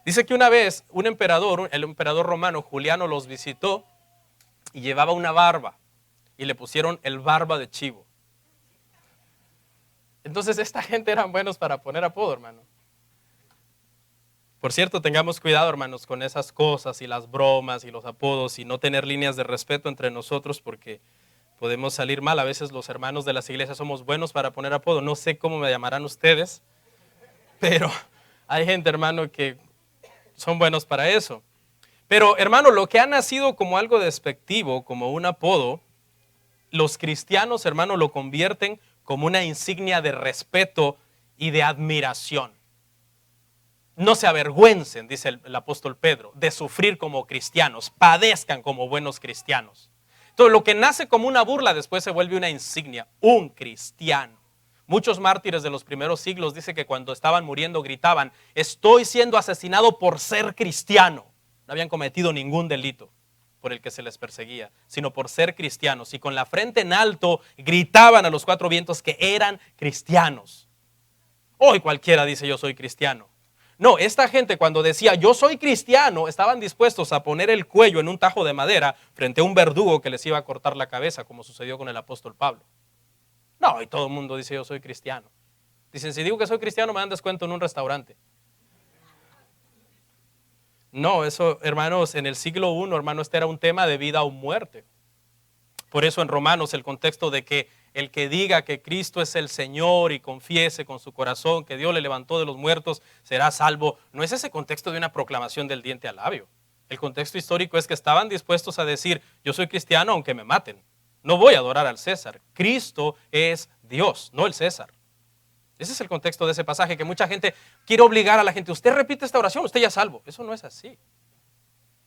S1: Dice que una vez un emperador, el emperador romano Juliano, los visitó y llevaba una barba y le pusieron el barba de chivo. Entonces esta gente eran buenos para poner apodo, hermano. Por cierto, tengamos cuidado, hermanos, con esas cosas y las bromas y los apodos y no tener líneas de respeto entre nosotros porque podemos salir mal. A veces los hermanos de las iglesias somos buenos para poner apodo. No sé cómo me llamarán ustedes, pero hay gente, hermano, que son buenos para eso. Pero, hermano, lo que ha nacido como algo despectivo, como un apodo, los cristianos, hermano, lo convierten como una insignia de respeto y de admiración. No se avergüencen, dice el apóstol Pedro, de sufrir como cristianos, padezcan como buenos cristianos. Entonces, lo que nace como una burla después se vuelve una insignia, un cristiano. Muchos mártires de los primeros siglos dice que cuando estaban muriendo gritaban: estoy siendo asesinado por ser cristiano. No habían cometido ningún delito por el que se les perseguía, sino por ser cristianos. Y con la frente en alto gritaban a los cuatro vientos que eran cristianos. Hoy cualquiera dice yo soy cristiano. No, esta gente cuando decía yo soy cristiano, estaban dispuestos a poner el cuello en un tajo de madera frente a un verdugo que les iba a cortar la cabeza, como sucedió con el apóstol Pablo. No, y todo el mundo dice yo soy cristiano. Dicen, si digo que soy cristiano me dan descuento en un restaurante. No, eso, hermanos, en el siglo I, hermano, este era un tema de vida o muerte. Por eso en Romanos el contexto de que el que diga que Cristo es el Señor y confiese con su corazón que Dios le levantó de los muertos será salvo, no es ese contexto de una proclamación del diente al labio. El contexto histórico es que estaban dispuestos a decir yo soy cristiano aunque me maten. No voy a adorar al César. Cristo es Dios, no el César. Ese es el contexto de ese pasaje, que mucha gente quiere obligar a la gente, usted repite esta oración, usted ya es salvo. Eso no es así.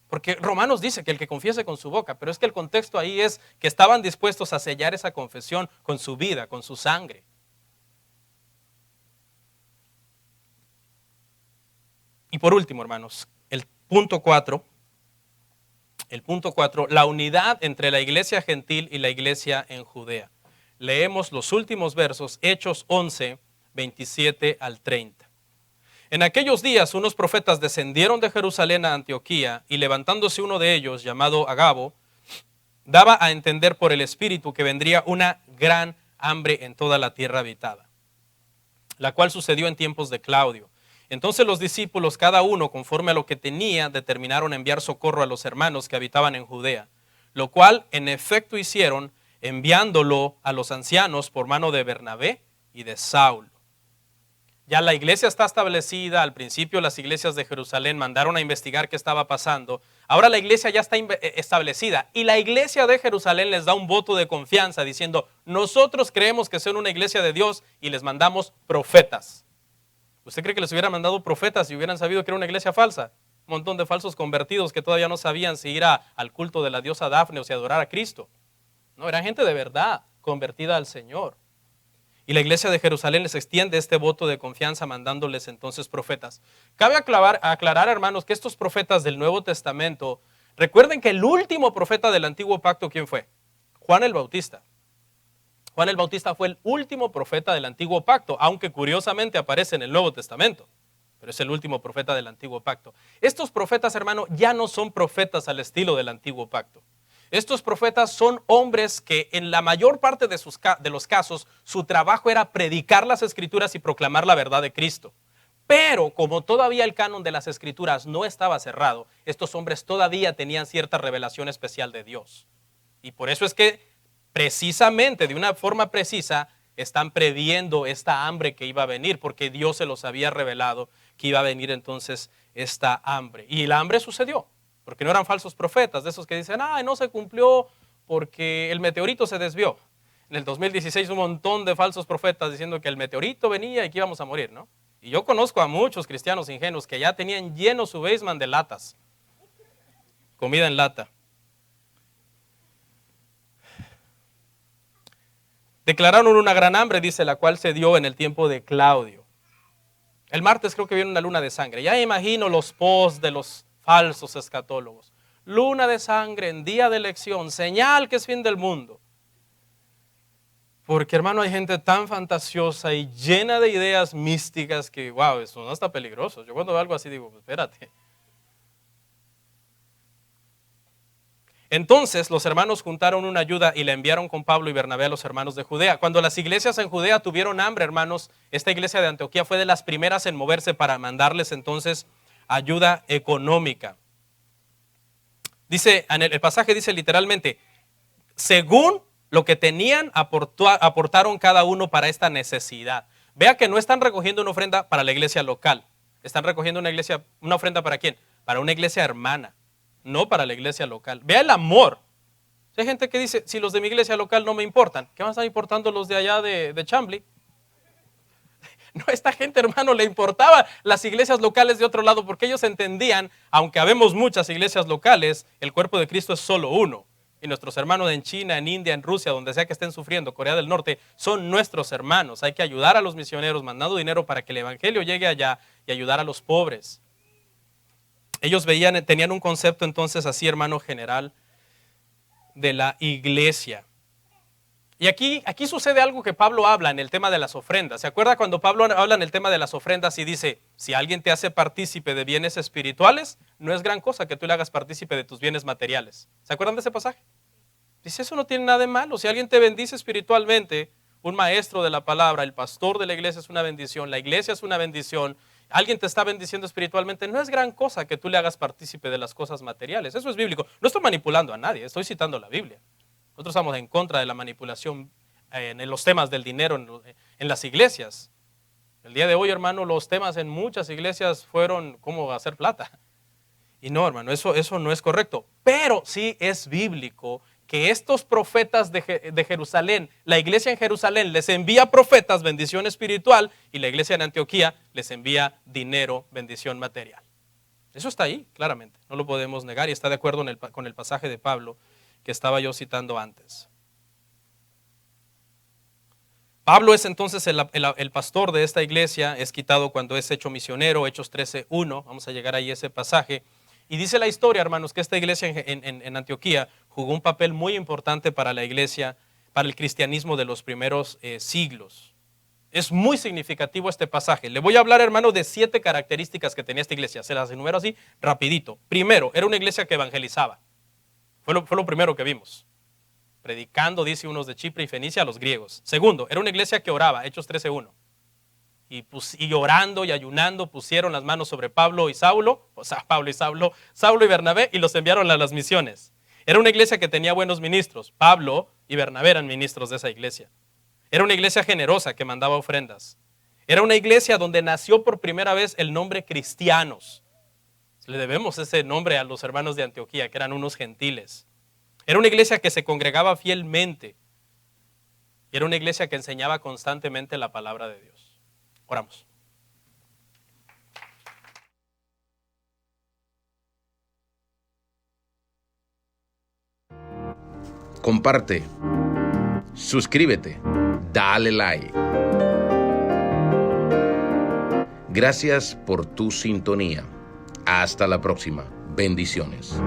S1: Porque Romanos dice que el que confiese con su boca, pero es que el contexto ahí es que estaban dispuestos a sellar esa confesión con su vida, con su sangre. Y por último, hermanos, el punto 4, la unidad entre la iglesia gentil y la iglesia en Judea. Leemos los últimos versos, Hechos 11, 27 al 30. En aquellos días unos profetas descendieron de Jerusalén a Antioquía y levantándose uno de ellos, llamado Agabo, daba a entender por el Espíritu que vendría una gran hambre en toda la tierra habitada, la cual sucedió en tiempos de Claudio. Entonces los discípulos, cada uno conforme a lo que tenía, determinaron enviar socorro a los hermanos que habitaban en Judea, lo cual en efecto hicieron, enviándolo a los ancianos por mano de Bernabé y de Saulo. Ya la iglesia está establecida. Al principio las iglesias de Jerusalén mandaron a investigar qué estaba pasando. Ahora la iglesia ya está establecida y la iglesia de Jerusalén les da un voto de confianza diciendo, nosotros creemos que son una iglesia de Dios y les mandamos profetas. ¿Usted cree que les hubieran mandado profetas si hubieran sabido que era una iglesia falsa? Un montón de falsos convertidos que todavía no sabían si ir al culto de la diosa Dafne o si adorar a Cristo. No, eran gente de verdad convertida al Señor. Y la iglesia de Jerusalén les extiende este voto de confianza mandándoles entonces profetas. Cabe aclarar, hermanos, que estos profetas del Nuevo Testamento, recuerden que el último profeta del Antiguo Pacto, ¿quién fue? Juan el Bautista. Juan el Bautista fue el último profeta del Antiguo Pacto, aunque curiosamente aparece en el Nuevo Testamento, pero es el último profeta del Antiguo Pacto. Estos profetas, hermano, ya no son profetas al estilo del Antiguo Pacto. Estos profetas son hombres que en la mayor parte de los casos su trabajo era predicar las Escrituras y proclamar la verdad de Cristo. Pero como todavía el canon de las Escrituras no estaba cerrado, estos hombres todavía tenían cierta revelación especial de Dios. Y por eso es que precisamente, de una forma precisa, están previendo esta hambre que iba a venir, porque Dios se los había revelado que iba a venir entonces esta hambre. Y la hambre sucedió. Porque no eran falsos profetas, de esos que dicen, no se cumplió porque el meteorito se desvió. En el 2016 un montón de falsos profetas diciendo que el meteorito venía y que íbamos a morir, ¿no? Y yo conozco a muchos cristianos ingenuos que ya tenían lleno su basement de latas. Comida en lata. Declararon una gran hambre, dice, la cual se dio en el tiempo de Claudio. El martes creo que viene una luna de sangre. Ya imagino los posts de los falsos escatólogos. Luna de sangre en día de elección, señal que es fin del mundo. Porque, hermano, hay gente tan fantasiosa y llena de ideas místicas que, wow, eso no está peligroso. Yo cuando veo algo así digo, espérate. Entonces los hermanos juntaron una ayuda y la enviaron con Pablo y Bernabé a los hermanos de Judea. Cuando las iglesias en Judea tuvieron hambre, hermanos, esta iglesia de Antioquía fue de las primeras en moverse para mandarles entonces ayuda económica. Dice, en el pasaje dice literalmente, según lo que tenían, aportaron cada uno para esta necesidad. Vea que no están recogiendo una ofrenda para la iglesia local. Están recogiendo una ofrenda ¿para quién? Para una iglesia hermana, no para la iglesia local. Vea el amor. Hay gente que dice, si los de mi iglesia local no me importan, ¿qué más están importando los de allá de Chambly? No, esta gente, hermano, le importaba las iglesias locales de otro lado porque ellos entendían, aunque habemos muchas iglesias locales, el cuerpo de Cristo es solo uno. Y nuestros hermanos en China, en India, en Rusia, donde sea que estén sufriendo, Corea del Norte, son nuestros hermanos. Hay que ayudar a los misioneros mandando dinero para que el evangelio llegue allá y ayudar a los pobres. Ellos tenían un concepto entonces así, hermano, general de la iglesia. Y aquí sucede algo que Pablo habla en el tema de las ofrendas. ¿Se acuerda cuando Pablo habla en el tema de las ofrendas y dice, si alguien te hace partícipe de bienes espirituales, no es gran cosa que tú le hagas partícipe de tus bienes materiales? ¿Se acuerdan de ese pasaje? Dice, eso no tiene nada de malo. Si alguien te bendice espiritualmente, un maestro de la palabra, el pastor de la iglesia es una bendición, la iglesia es una bendición, alguien te está bendiciendo espiritualmente, no es gran cosa que tú le hagas partícipe de las cosas materiales. Eso es bíblico. No estoy manipulando a nadie, estoy citando la Biblia. Nosotros estamos en contra de la manipulación en los temas del dinero en las iglesias. El día de hoy, hermano, los temas en muchas iglesias fueron cómo hacer plata. Y no, hermano, eso no es correcto. Pero sí es bíblico que estos profetas de Jerusalén, la iglesia en Jerusalén les envía profetas, bendición espiritual, y la iglesia en Antioquía les envía dinero, bendición material. Eso está ahí, claramente. No lo podemos negar y está de acuerdo con el pasaje de Pablo que estaba yo citando antes. Pablo es entonces el pastor de esta iglesia, es quitado cuando es hecho misionero, Hechos 13:1, vamos a llegar ahí a ese pasaje. Y dice la historia, hermanos, que esta iglesia en Antioquía jugó un papel muy importante para la iglesia, para el cristianismo de los primeros siglos. Es muy significativo este pasaje. Le voy a hablar, hermano, de 7 características que tenía esta iglesia. Se las enumero así, rapidito. Primero, era una iglesia que evangelizaba. Fue lo primero que vimos. Predicando, dice unos de Chipre y Fenicia, a los griegos. Segundo, era una iglesia que oraba, Hechos 13:1. Y orando y ayunando pusieron las manos sobre Saulo y Bernabé y los enviaron a las misiones. Era una iglesia que tenía buenos ministros. Pablo y Bernabé eran ministros de esa iglesia. Era una iglesia generosa que mandaba ofrendas. Era una iglesia donde nació por primera vez el nombre cristianos. Le debemos ese nombre a los hermanos de Antioquía, que eran unos gentiles. Era una iglesia que se congregaba fielmente. Y era una iglesia que enseñaba constantemente la palabra de Dios. Oramos.
S2: Comparte, suscríbete, dale like. Gracias por tu sintonía. Hasta la próxima. Bendiciones.